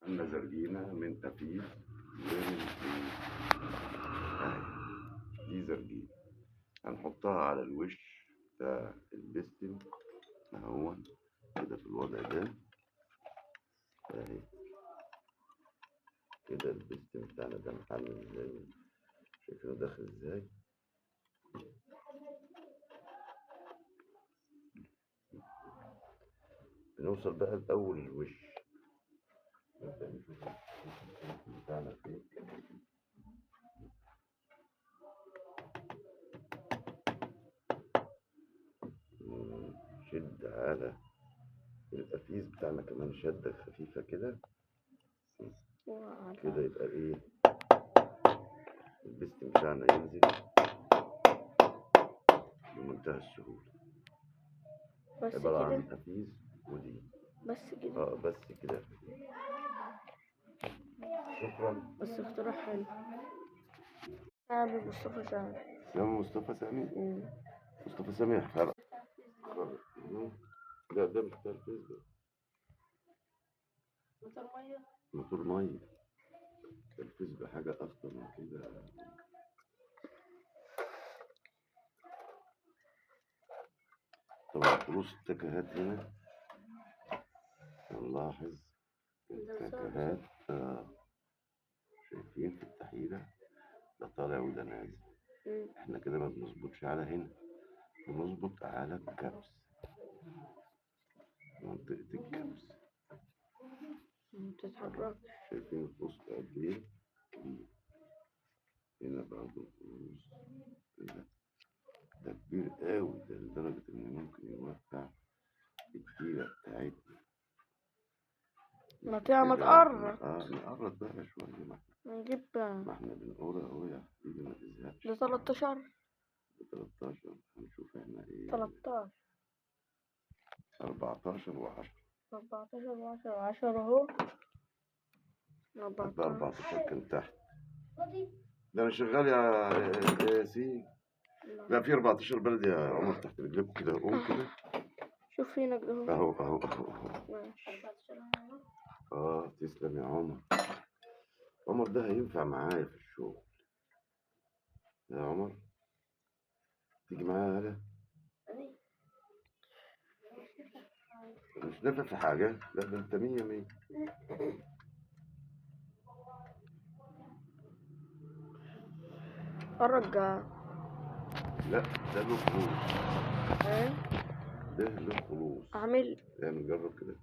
عندنا زرجينة من تفيز ومن اهي دي زرجينة هنحطها على الوش بتاع البستم اهو كده في الوضع ده اهي كده. البستم بتاعنا ده محمل ازاي، شايفينه داخل ازاي. بنوصل بقى لأول الوش، نبدأ نشوف البستم بتاعنا فين. شد على القفيز بتاعنا كمان شدة خفيفة كده كده، يبقى ايه البستم بتاعنا ينزل بمنتهى السهولة. بس عبارة عن كده قفيز ودي بس كده بس كده. شكرا. بس اختراع حلو. سامي مصطفى سامي. سامي مصطفى سامي. مصطفى سامي يحفظ. ده مش بتاع الفيسبوك، موتور ميه. موتور مية. الفيسبوك حاجة أخطر من كده. طبعا خلوص التكهات هنا نلاحظ التكهات. شايفين في التحيلة ده طالع وده نازل. احنا كده ما بنظبطش على هنا، بنظبط على الكبس، منطقة الكبس بتتحرك. شايفين الخص قد ايه كبير. هنا برضه الخصوص ده كبير قوي، ده لدرجة إن ممكن يوقع التيرة بتاعتنا. ما تعمل تقرب. نقرب بقى شوية. نجيب ما احنا بنقول اهو يا حبيبي ما تزهقش. ده 13. ده 13. هنشوف احنا ايه. 13 14 و10. 14 و10 اهو. 14 كان تحت. ده انا شغال يا ياسين. لا في 14 بلد يا عمر تحت رجلك كده. قوم كده. شوف فينك ده اهو. ماشي. تسلم يا عمر. عمر ده هينفع معايا في الشغل. يا عمر تيجي معايا هلا. مش نافع في حاجة، لا ده انت 100. الرجع. لا ده له خلوص. ايه ده له خلوص. اعمل. نجرب كده.